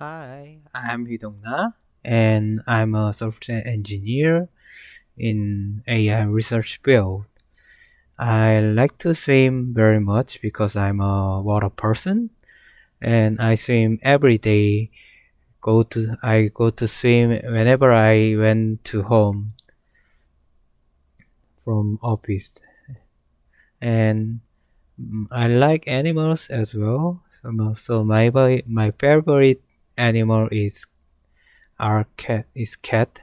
Hi, I'm Hidongna, and I'm a software engineer in AI research field. I like to swim very much because I'm a water person, and I swim every day. I go to swim whenever I went to home from office, and I like animals as well. So my favorite animal is cat.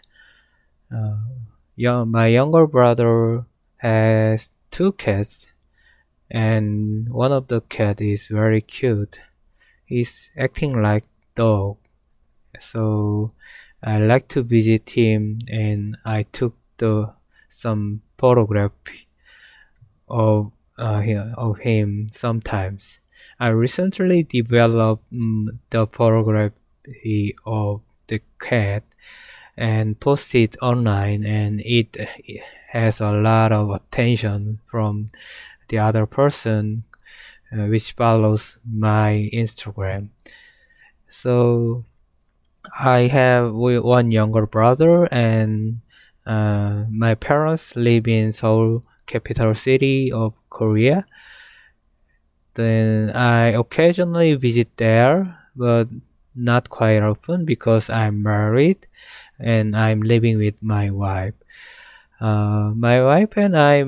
Uh, my younger brother has two cats, and one of the cat is very cute. He's acting like dog, so I like to visit him, and I took the some photograph of of him sometimes. I recently developed the photography of the cat and post it online, and it has a lot of attention from the other person which follows my Instagram. So I have one younger brother, and my parents live in Seoul, capital city of Korea. Then I occasionally visit there, but not quite often because I'm married and I'm living with my wife. My wife and I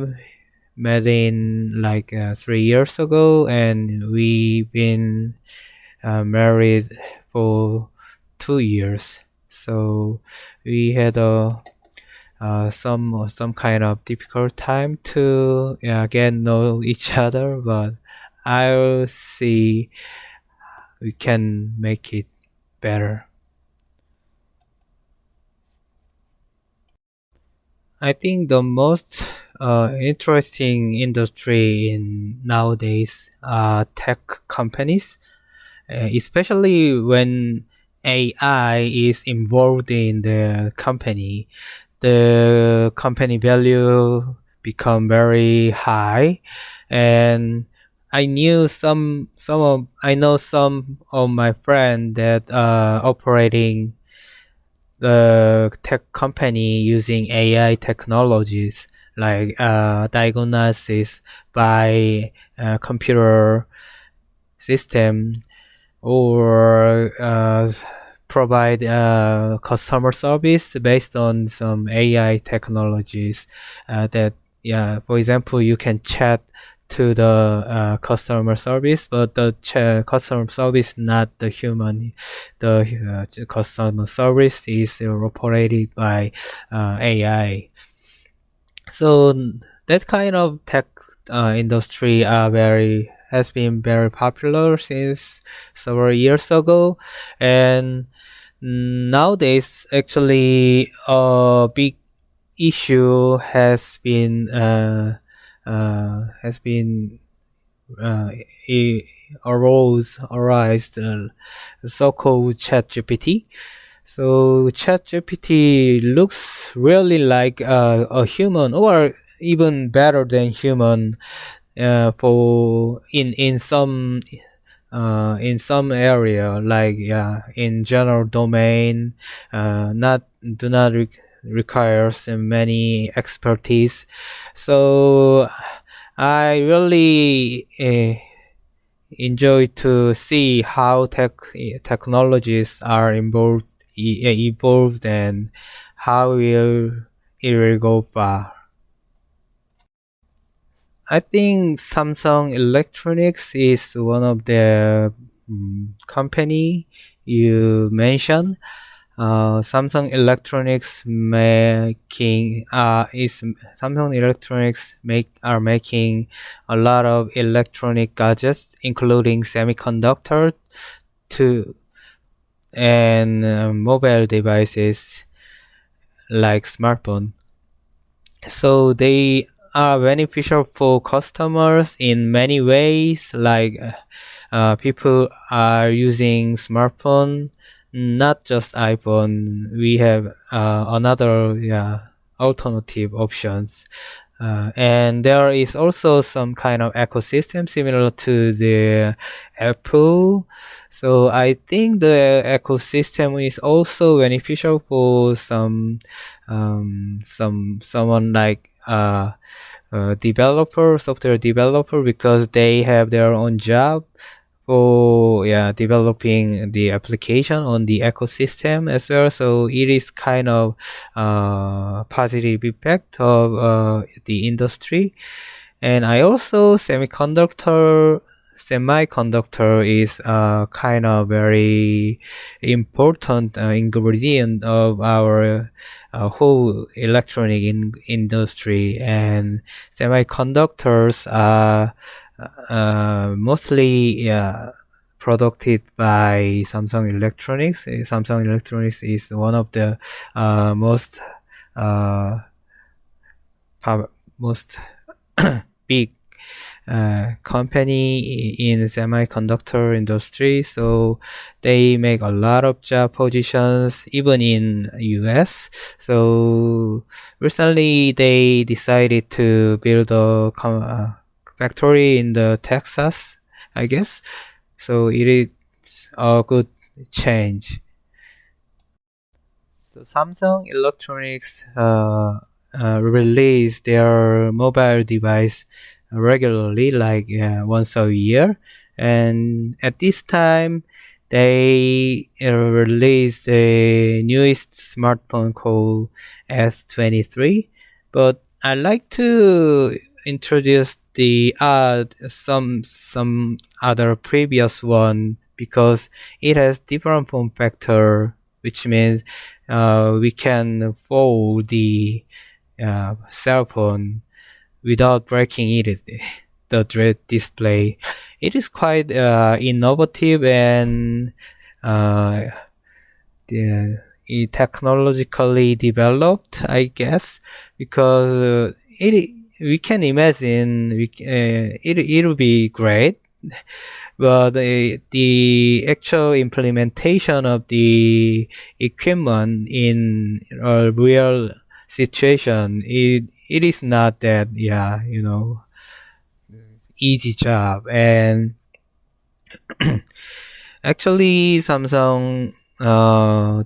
met in like 3 years ago, and we've been married for 2 years. So we had some kind of difficult time to get know each other, but I'll see we can make it better. I think the most interesting industry in nowadays are tech companies, especially when AI is involved in the company. The company value become very high, and I know some of my friends that are operating the tech company using AI technologies like diagnosis by computer system, or provide customer service based on some AI technologies that, yeah, for example, you can chat to the customer service, but the customer service not the human. The customer service is operated by AI. So that kind of tech industry has been very popular since several years ago, and nowadays actually a big issue has been uh, arise so-called ChatGPT. So ChatGPT looks really like a human, or even better than human, for in some area, like, yeah, in general domain, not do not requires many expertise. So I really enjoy to see how technologies are evolved, and how it will go far. I think Samsung Electronics is one of the company you mentioned. Samsung Electronics making a lot of electronic gadgets, including semiconductor to and mobile devices like smartphone. So they are beneficial for customers in many ways, like people are using smartphone, not just iPhone. We have another, yeah, alternative options. And there is also some kind of ecosystem similar to the Apple. So I think the ecosystem is also beneficial for someone like developer, software developer, because they have their own job for developing the application on the ecosystem as well. So it is kind of positive impact of the industry. And I also semiconductor is kind of very important ingredient of our whole electronic industry, and semiconductors are mostly produced by Samsung Electronics. Samsung Electronics is one of the most most big company in semiconductor industry. So they make a lot of job positions even in US. So recently they decided to build a factory in the Texas, I guess. So it is a good change. So Samsung Electronics release their mobile device regularly, like once a year. And at this time, they released the newest smartphone called S23. But I like to introduce the some other previous one because it has different form factor, which means we can fold the cell phone without breaking it, the display. It is quite innovative and technologically developed, I guess, because we can imagine it'll be great, but the actual implementation of the equipment in a real situation, it is not that easy job. And actually Samsung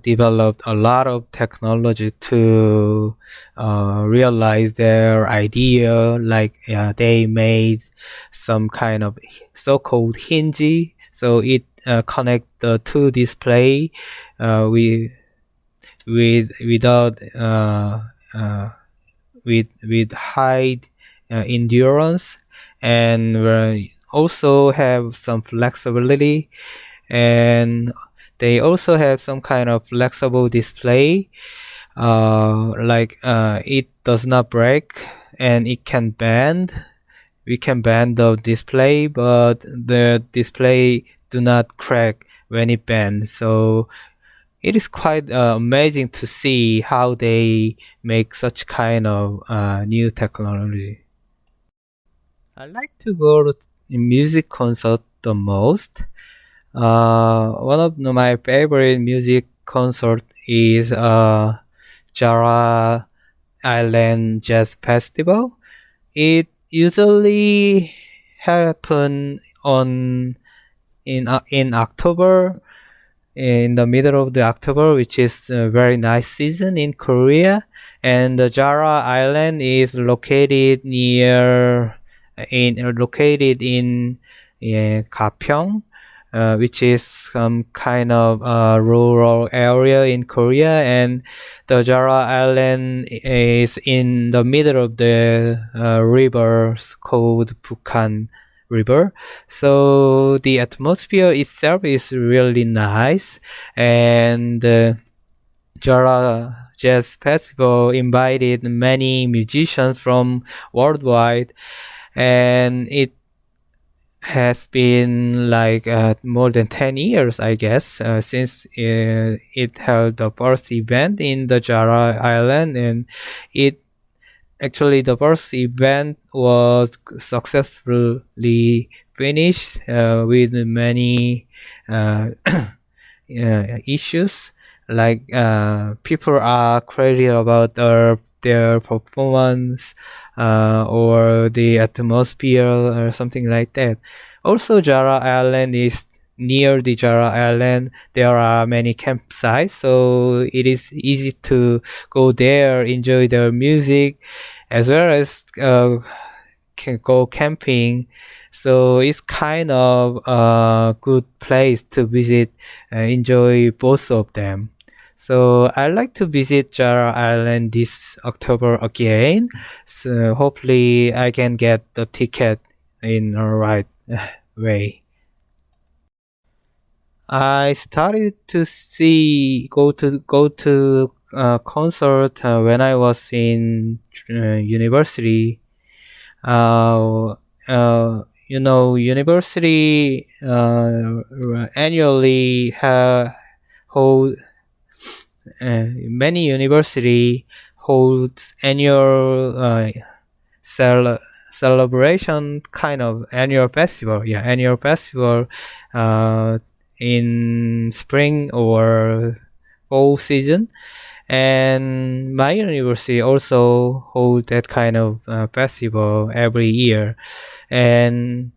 developed a lot of technology to realize their idea, like they made some kind of so-called hinge, so it connect the two display without with high endurance, and also have some flexibility, and they also have some kind of flexible display, like it does not break and it can bend. We can bend the display, but the display do not crack when it bends. So it is quite amazing to see how they make such kind of new technology. I like to go to music concert the most. One of my favorite music concert is Jara Island Jazz Festival. It usually happen in October, in the middle of the October, which is a very nice season in Korea. And the Jara Island is located in Gapyeong, which is some kind of rural area in Korea, and the Jara Island is in the middle of the river called Bukhan River. So the atmosphere itself is really nice, and Jara Jazz Festival invited many musicians from worldwide, and it has been like more than 10 years, I guess, since it held the first event in the Jara Island, and the first event was successfully finished with many issues, like people are crazy about the their performance or the atmosphere or something like that. Also, Jara Island is near the Jara Island. There are many campsites, so it is easy to go there, enjoy the music, as well as can go camping. So it's kind of a good place to visit and enjoy both of them. So I like to visit Jara Island this October again. So hopefully I can get the ticket in a right way. I started to go to concert when I was in university. Uh, University annually hold many university holds annual celebration kind of annual festival. Yeah, annual festival uh, in spring or fall season. And my university also hold that kind of festival every year. And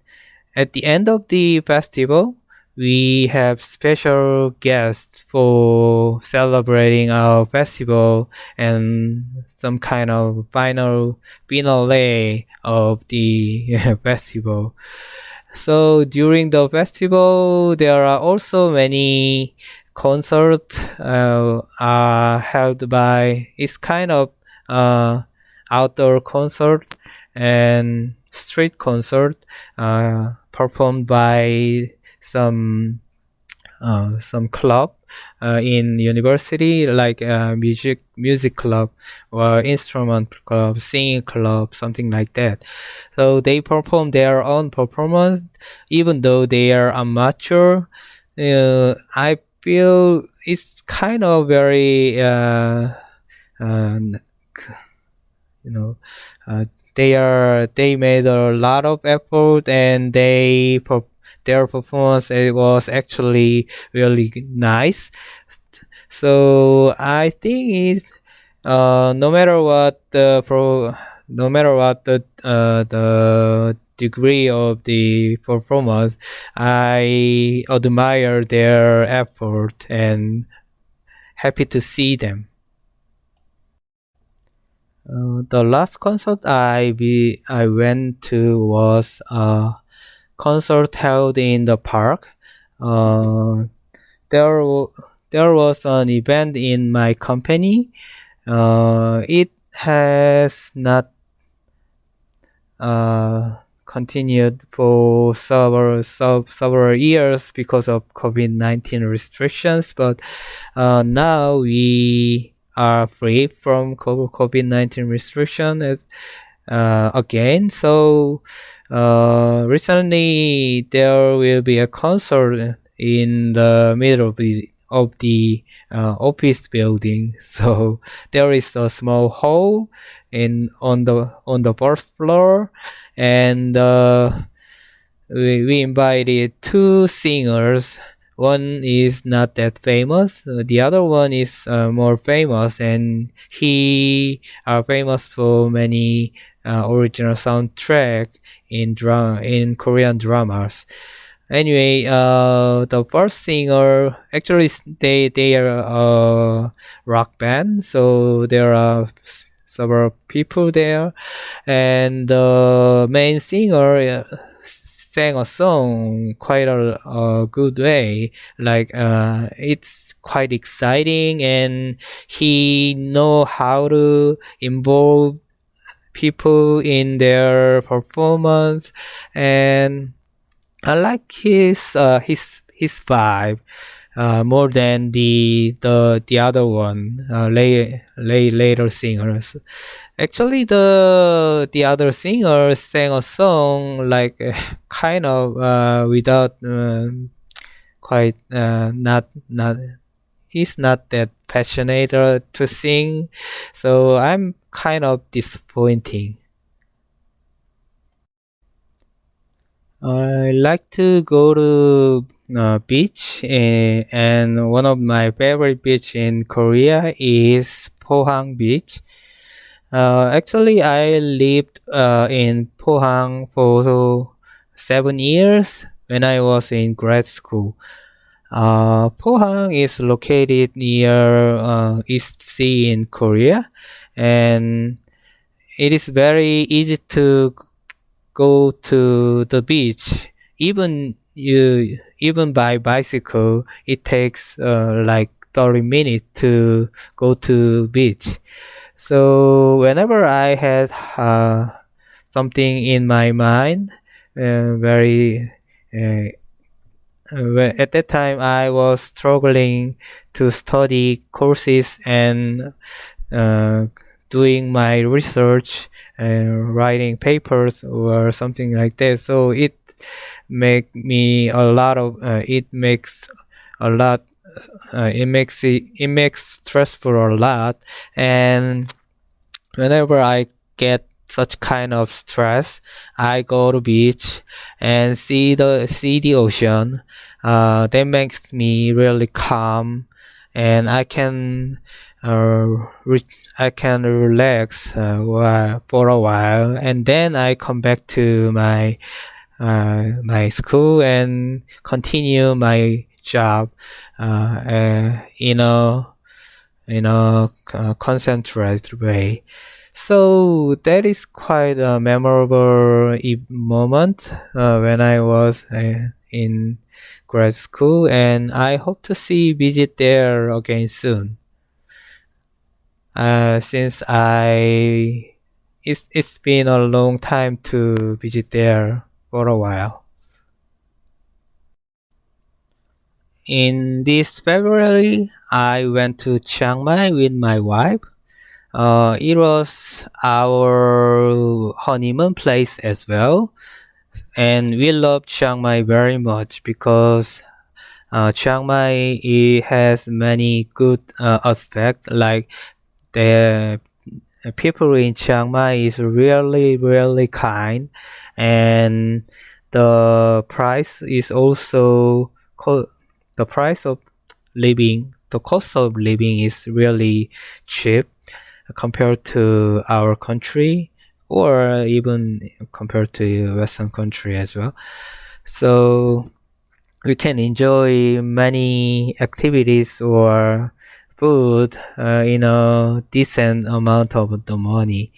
at the end of the festival, we have special guests for celebrating our festival and some kind of final finale of the festival. So during the festival, there are also many concerts are held by. It's kind of outdoor concert and street concert performed by some club in university, like music club or instrument club, singing club, something like that. So they perform their own performance, even though they are amateur. I feel it's kind of very uh, you know uh, they made a lot of effort, and their performance, it was actually really nice. So I think it's no matter what the degree of the performance, I admire their effort and happy to see them. The last concert I went to was a concert held in the park. Uh, there w- there was an event in my company. It has not continued for several years because of COVID-19 restrictions, but now we are free from COVID-19 restriction again. So recently there will be a concert in the middle of the office building. So there is a small hall on the first floor, and we invited two singers. One is not that famous. The other one is more famous, and he are famous for many original soundtrack in Korean dramas. Anyway, the first singer, actually they are a rock band, so there are several people there, and the main singer sang a song quite a good way. Like it's quite exciting, and he know how to involve people in their performance, and I like his vibe more than the other one, later singers. Actually, the other singer sang a song like kind of without quite not he's not that passionate to sing, so I'm kind of disappointing. I like to go to beach, and one of my favorite beach in Korea is Pohang Beach. Actually, I lived in Pohang for 7 years when I was in grad school. Pohang is located near East Sea in Korea, and it is very easy to go to the beach. Even by bicycle, it takes like 30 minutes to go to beach. So whenever I had something in my mind, very at that time I was struggling to study courses and uh, doing my research and writing papers or something like that. So it makes a lot it makes stressful a lot. And whenever I get such kind of stress, I go to beach and see the ocean. That makes me really calm, and uh, I can relax for a while, and then I come back to my school and continue my job in a concentrated way. So that is quite a memorable moment when I was in grad school, and I hope to visit there again soon. Since it's been a long time to visit there for a while. In this February, I went to Chiang Mai with my wife. It was our honeymoon place as well, and we love Chiang Mai very much because Chiang Mai it has many good aspects. Like the people in Chiang Mai is really kind, and the price is also the price of the cost of living is really cheap compared to our country, or even compared to Western country as well. So we can enjoy many activities or food in a decent amount of the money.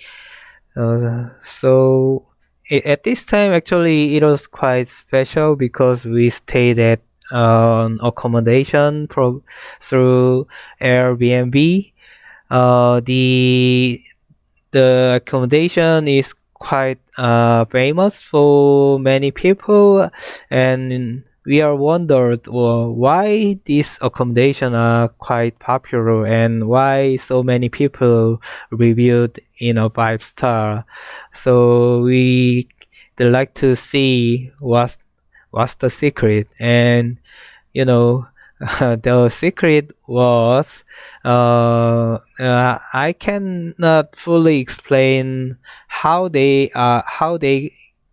So at this time, actually, it was quite special because we stayed at accommodation through Airbnb. The accommodation is quite famous for many people, and we are wondered why these accommodation are quite popular and why so many people reviewed in a 5 star. So we would like to see what's the secret, and you know the secret was I cannot fully explain how they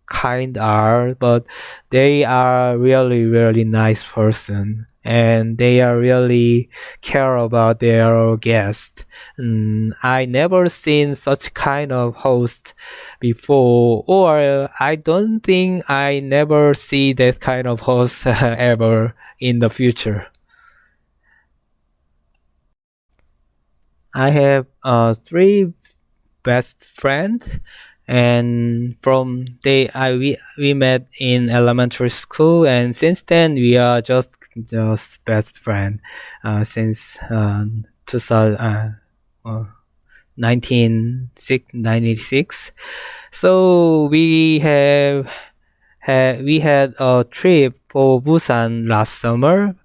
kind are, but they are really nice person, and they are really care about their guest. I never seen such kind of host before, or I don't think I never see that kind of host ever in the future. I have three best friends, and we met in elementary school, and since then we are just best friend since 2000, 1996. So we had a trip for Busan last summer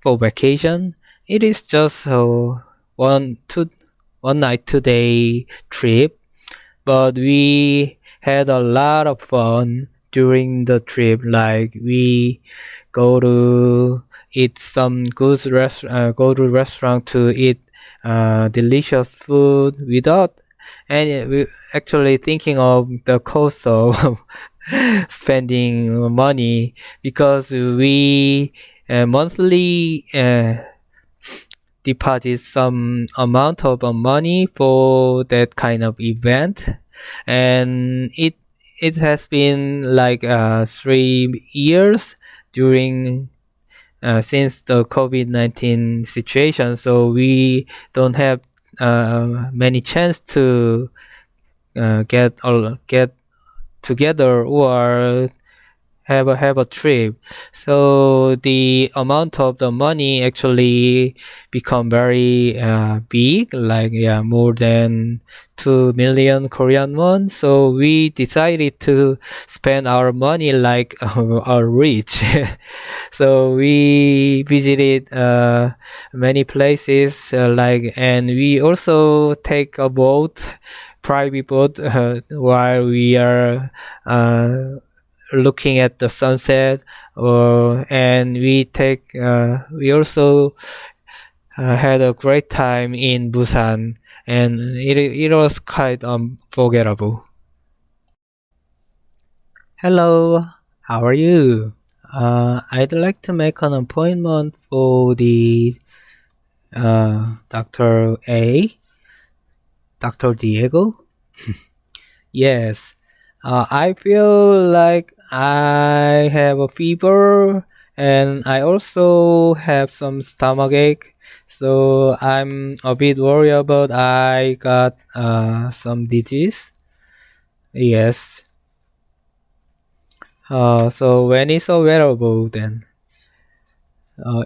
for vacation. It is just a one two 1 night 2 day trip, but we had a lot of fun during the trip. Like we go to eat some go to restaurant to eat delicious food without and we actually thinking of the cost of spending money, because we monthly deposit some amount of money for that kind of event, and it has been like 3 years during since the COVID-19 situation, so we don't have many chance to get together or have a trip. So the amount of the money actually become very big, like more than 2 million Korean won. So we decided to spend our money like our rich. So we visited many places, and we also take a boat, private boat, while we are looking at the sunset, and we also had a great time in Busan, and it was quite unforgettable. Hello, how are you? I'd like to make an appointment for the Dr. A, Dr. Diego. Yes, I feel like I have a fever and I also have some stomach ache. So I'm a bit worried about I got some disease. Yes. So when it's available then?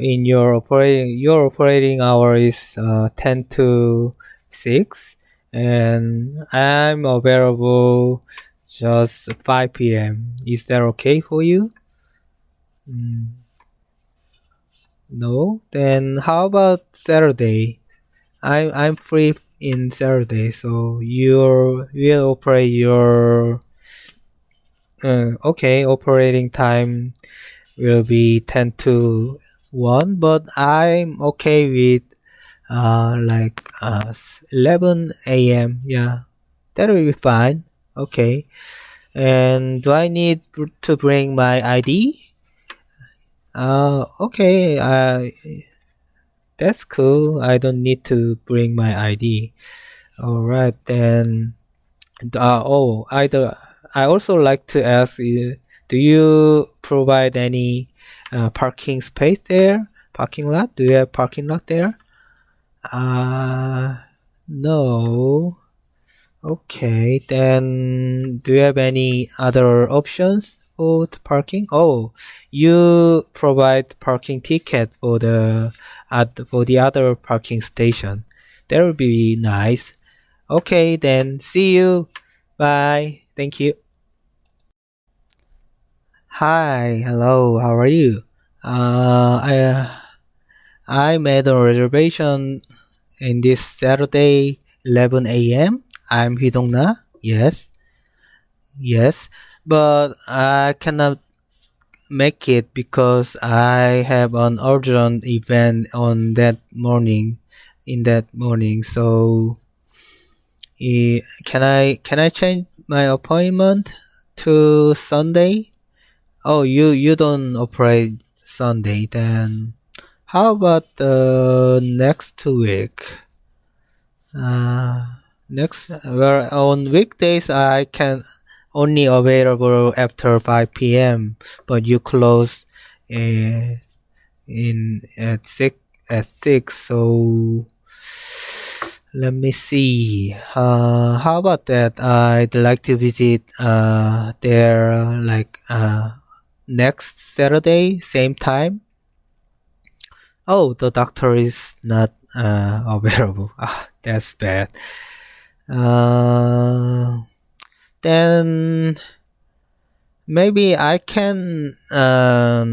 In your operating hour is 10 to 6, and I'm available just 5 p.m. Is that okay for you? Mm, no? Then how about Saturday? I'm free in Saturday, so will operate your okay, operating time will be 10 to 1, but I'm okay with 11 a.m. Yeah, that will be fine. Okay. And do I need to bring my ID? Okay. That's cool. I don't need to bring my ID. All right then. I also like to ask you, do you provide any parking space there? Parking lot? Do you have parking lot there? Uh, no. Okay, then do you have any other options for the parking? Oh, you provide parking ticket for the other parking station. That would be nice. Okay, then see you. Bye. Thank you. Hi, hello. How are you? I made a reservation in this Saturday, 11 a.m. I'm Hidongna. Yes, yes, but I cannot make it because I have an urgent event on that morning. In that morning, so can I change my appointment to Sunday? Oh, you don't operate Sunday, then how about the next week? Uh, well, on weekdays I can only available after 5 p.m. But you close in at six. So let me see. How about that? I'd like to visit there next Saturday, same time. Oh, the doctor is not available. Ah, that's bad. Uh, then maybe I can I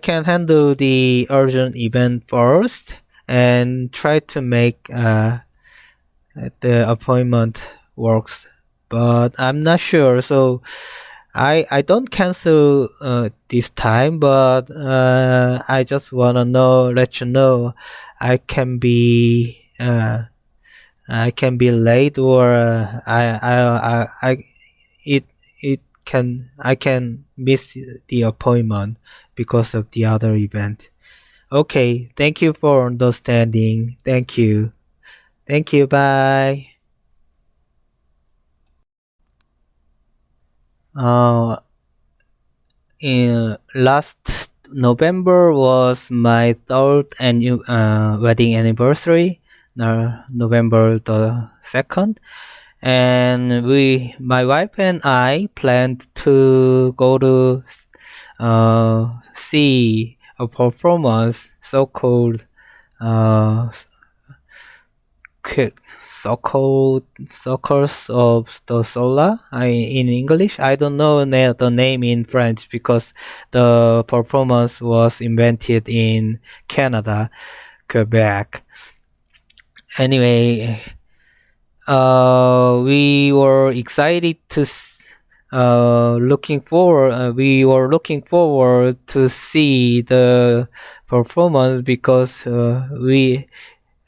can handle the urgent event first and try to make the appointment works. But I'm not sure, so I don't cancel this time, but I just wanna let you know, I can be I can be late, or it I can miss the appointment because of the other event. Okay, thank you for understanding. Thank you. Thank you. Bye. Uh, in last November was my third wedding anniversary. November the 2nd, and my wife and I planned to go to see a performance so called uh, Circles of the Solar. In English, I don't know the name in French because the performance was invented in Canada, Quebec. Anyway, we were excited to we were looking forward to see the performance because we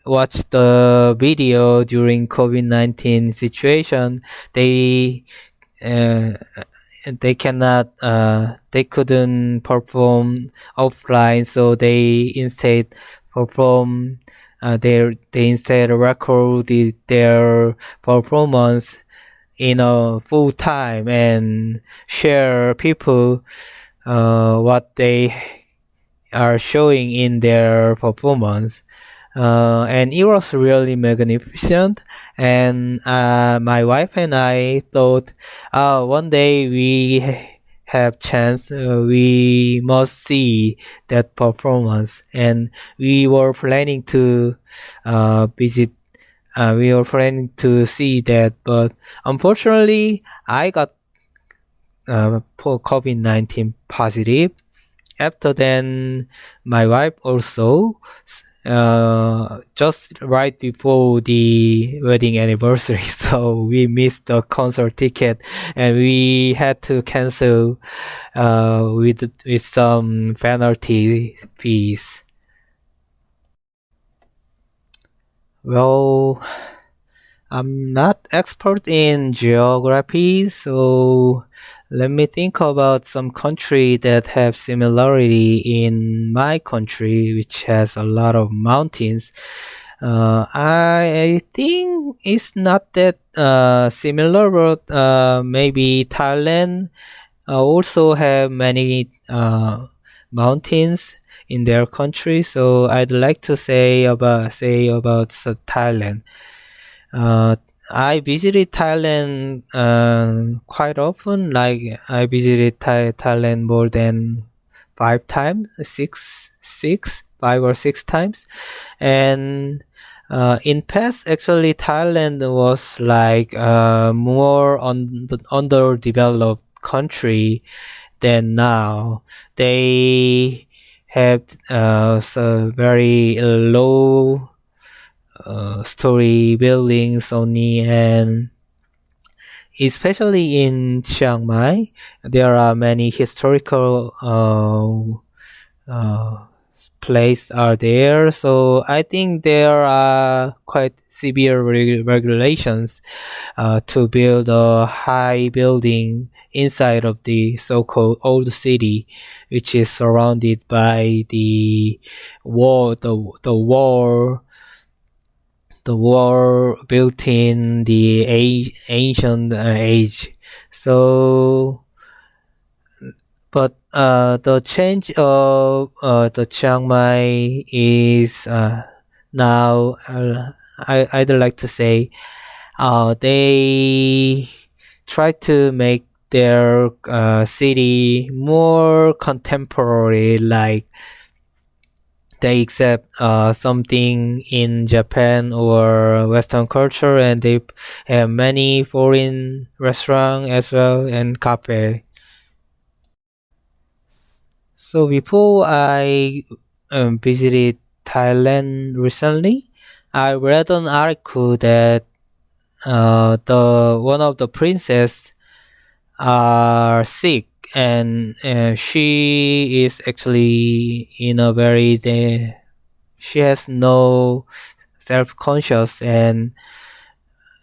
watched the video during COVID-19 situation. Uh, they couldn't perform offline, so they instead perform they instead recorded their performance in a full time and share people what they are showing in their performance. And it was really magnificent. And my wife and I thought, one day we have chance, we must see that performance. And we were planning to visit. We were planning to see that, but unfortunately, I got COVID-19 positive. After then, my wife also, just right before the wedding anniversary, so we missed the concert ticket and we had to cancel with some penalty fees. Well, I'm not expert in geography, so let me think about some country that have similarity in my country, which has a lot of mountains. I think it's not that similar, but maybe Thailand also have many mountains in their country. So I'd like to say about Thailand. Uh, I visited Thailand quite often. Like I visited Thailand more than 5 times, 5 or 6 times, and in past actually Thailand was like more on the underdeveloped country than now. They have so very low story buildings only, and especially in Chiang Mai, there are many historical places are there. So I think there are quite severe regulations to build a high building inside of the so-called old city, which is surrounded by the wall, the wall built in the ancient age. So, but the change of the Chiang Mai is now, I'd like to say, they try to make their city more contemporary, like they accept something in Japan or Western culture, and they have many foreign restaurants as well and cafe. So before I visited Thailand recently, I read an article that the one of the princess are sick, and she is actually in a very she has no self-conscious, and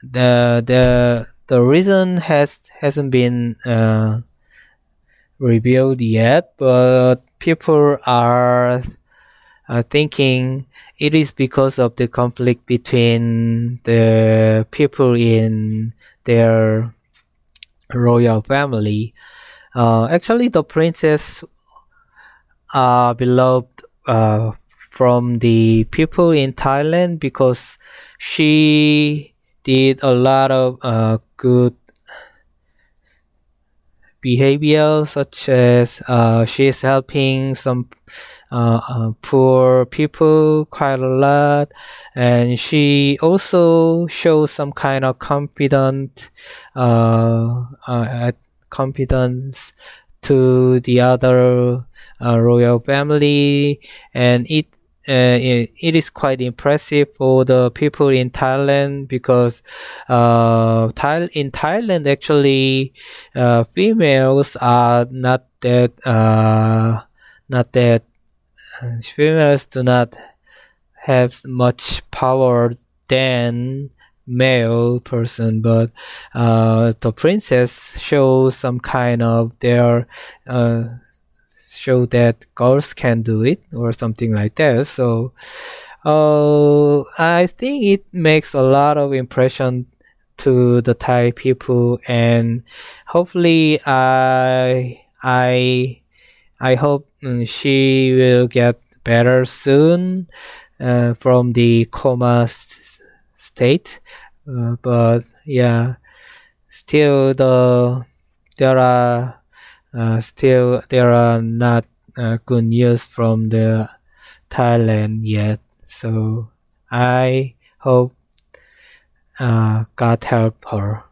the reason hasn't been revealed yet, but people are thinking it is because of the conflict between the people in their royal family. Actually, the princess beloved from the people in Thailand because she did a lot of good behavior, such as she is helping some poor people quite a lot, and she also shows some kind of confidence to the other royal family, and it is quite impressive for the people in Thailand because in Thailand actually females are not that females do not have much power than male person, but the princess shows some kind of their show that girls can do it or something like that. So I think it makes a lot of impression to the Thai people, and hopefully I hope she will get better soon from the coma state. But yeah, still there are there are not good news from the Thailand yet. So I hope God help her.